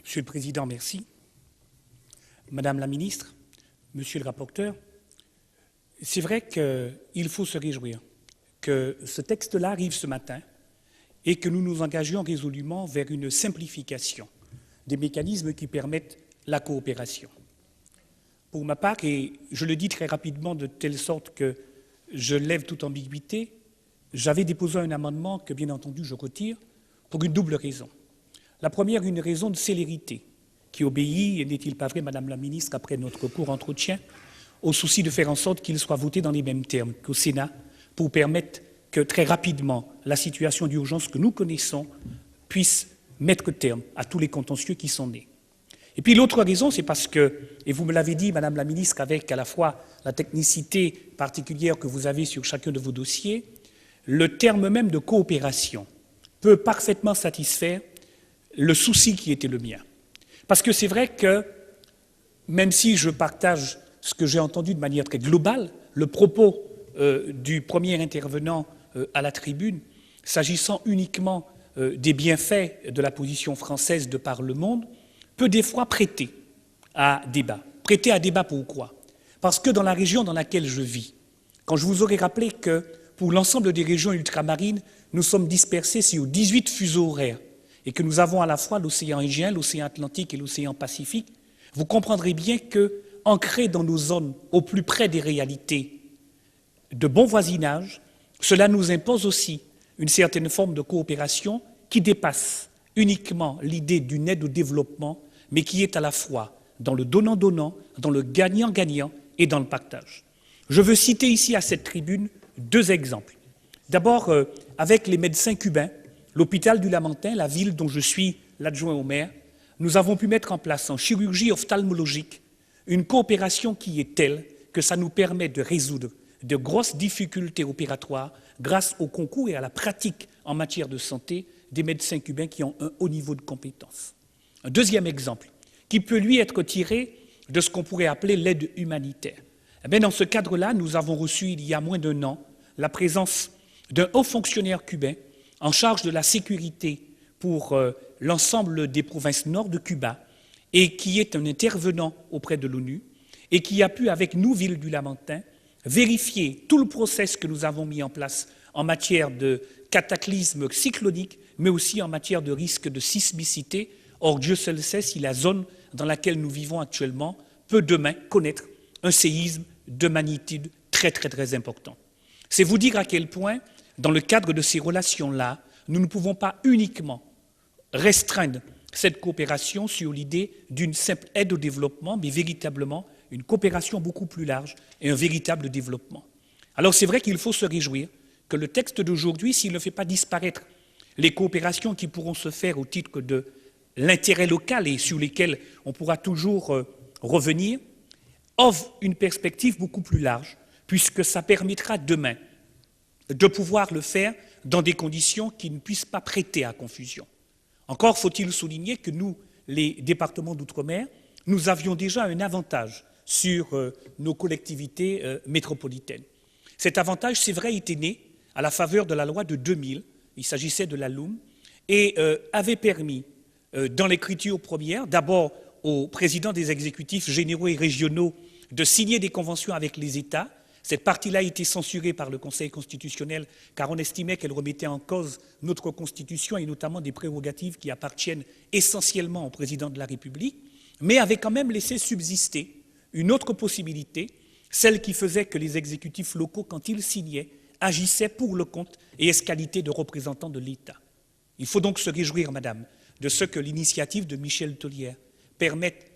Monsieur le Président, merci. Madame la Ministre, Monsieur le rapporteur, c'est vrai qu'il faut se réjouir que ce texte-là arrive ce matin et que nous nous engagions résolument vers une simplification des mécanismes qui permettent la coopération. Pour ma part, et je le dis très rapidement de telle sorte que je lève toute ambiguïté, j'avais déposé un amendement que, bien entendu, je retire pour une double raison. La première, une raison de célérité, qui obéit, n'est-il pas vrai, Madame la Ministre, après notre court entretien, au souci de faire en sorte qu'il soit voté dans les mêmes termes qu'au Sénat, pour permettre que très rapidement la situation d'urgence que nous connaissons puisse mettre terme à tous les contentieux qui sont nés. Et puis l'autre raison, c'est parce que, et vous me l'avez dit, Madame la Ministre, avec à la fois la technicité particulière que vous avez sur chacun de vos dossiers, le terme même de coopération peut parfaitement satisfaire le souci qui était le mien. Parce que c'est vrai que, même si je partage ce que j'ai entendu de manière très globale, le propos du premier intervenant à la tribune, s'agissant uniquement des bienfaits de la position française de par le monde, peut des fois prêter à débat. Prêter à débat pourquoi? Parce que dans la région dans laquelle je vis, quand je vous aurais rappelé que pour l'ensemble des régions ultramarines, nous sommes dispersés sur 18 fuseaux horaires et que nous avons à la fois l'océan Indien, l'océan Atlantique et l'océan Pacifique, vous comprendrez bien que, ancrés dans nos zones au plus près des réalités de bon voisinage, cela nous impose aussi une certaine forme de coopération qui dépasse uniquement l'idée d'une aide au développement, mais qui est à la fois dans le donnant-donnant, dans le gagnant-gagnant et dans le partage. Je veux citer ici à cette tribune deux exemples. D'abord, avec les médecins cubains, l'hôpital du Lamentin, la ville dont je suis l'adjoint au maire, nous avons pu mettre en place en chirurgie ophtalmologique une coopération qui est telle que ça nous permet de résoudre de grosses difficultés opératoires grâce au concours et à la pratique en matière de santé des médecins cubains qui ont un haut niveau de compétence. Un deuxième exemple, qui peut lui être tiré de ce qu'on pourrait appeler l'aide humanitaire. Eh bien, dans ce cadre-là, nous avons reçu il y a moins d'1 an la présence d'un haut fonctionnaire cubain en charge de la sécurité pour l'ensemble des provinces nord de Cuba et qui est un intervenant auprès de l'ONU et qui a pu, avec nous, Ville du Lamentin, vérifier tout le process que nous avons mis en place en matière de cataclysme cyclonique, mais aussi en matière de risque de sismicité. Or, Dieu seul sait si la zone dans laquelle nous vivons actuellement peut demain connaître un séisme de magnitude très, très, très important. C'est vous dire à quel point, dans le cadre de ces relations-là, nous ne pouvons pas uniquement restreindre cette coopération sur l'idée d'une simple aide au développement, mais véritablement une coopération beaucoup plus large et un véritable développement. Alors c'est vrai qu'il faut se réjouir que le texte d'aujourd'hui, s'il ne fait pas disparaître les coopérations qui pourront se faire au titre de l'intérêt local et sur lesquelles on pourra toujours revenir, offre une perspective beaucoup plus large, puisque ça permettra demain de pouvoir le faire dans des conditions qui ne puissent pas prêter à confusion. Encore faut-il souligner que nous, les départements d'outre-mer, nous avions déjà un avantage sur nos collectivités métropolitaines. Cet avantage, c'est vrai, était né à la faveur de la loi de 2000, il s'agissait de la LUM, et avait permis, dans l'écriture première, d'abord aux présidents des exécutifs généraux et régionaux de signer des conventions avec les États. Cette partie-là a été censurée par le Conseil constitutionnel car on estimait qu'elle remettait en cause notre Constitution et notamment des prérogatives qui appartiennent essentiellement au président de la République, mais avait quand même laissé subsister une autre possibilité, celle qui faisait que les exécutifs locaux, quand ils signaient, agissaient pour le compte et qualité de représentants de l'État. Il faut donc se réjouir, Madame, de ce que l'initiative de Michel Tolière permette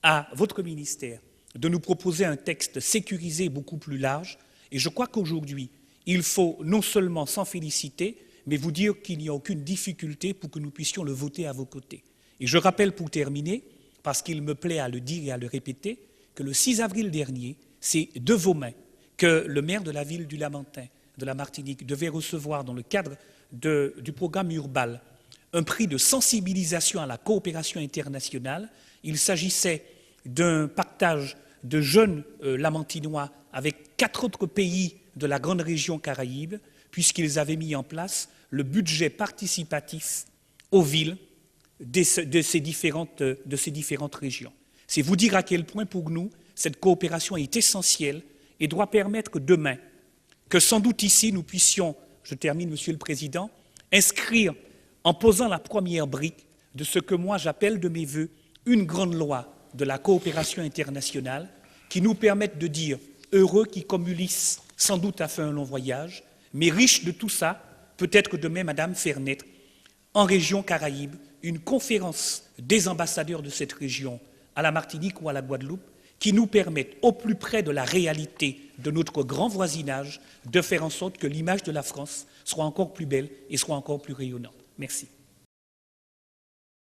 à votre ministère de nous proposer un texte sécurisé beaucoup plus large. Et je crois qu'aujourd'hui, il faut non seulement s'en féliciter, mais vous dire qu'il n'y a aucune difficulté pour que nous puissions le voter à vos côtés. Et je rappelle pour terminer, parce qu'il me plaît à le dire et à le répéter, que le 6 avril dernier, c'est de vos mains que le maire de la ville du Lamentin, de la Martinique, devait recevoir dans le cadre du programme Urbal un prix de sensibilisation à la coopération internationale. Il s'agissait d'un partage de jeunes lamentinois avec 4 autres pays de la grande région Caraïbes, puisqu'ils avaient mis en place le budget participatif aux villes de ces différentes régions. C'est vous dire à quel point, pour nous, cette coopération est essentielle et doit permettre demain que sans doute ici, nous puissions, je termine, Monsieur le Président, inscrire, en posant la première brique de ce que moi j'appelle de mes voeux une grande loi de la coopération internationale qui nous permette de dire heureux qui, comme Ulysse, sans doute a fait un long voyage, mais riche de tout ça, peut-être que demain, Madame Fernet, en région Caraïbe, une conférence des ambassadeurs de cette région à la Martinique ou à la Guadeloupe qui nous permettent, au plus près de la réalité de notre grand voisinage, de faire en sorte que l'image de la France soit encore plus belle et soit encore plus rayonnante. Merci.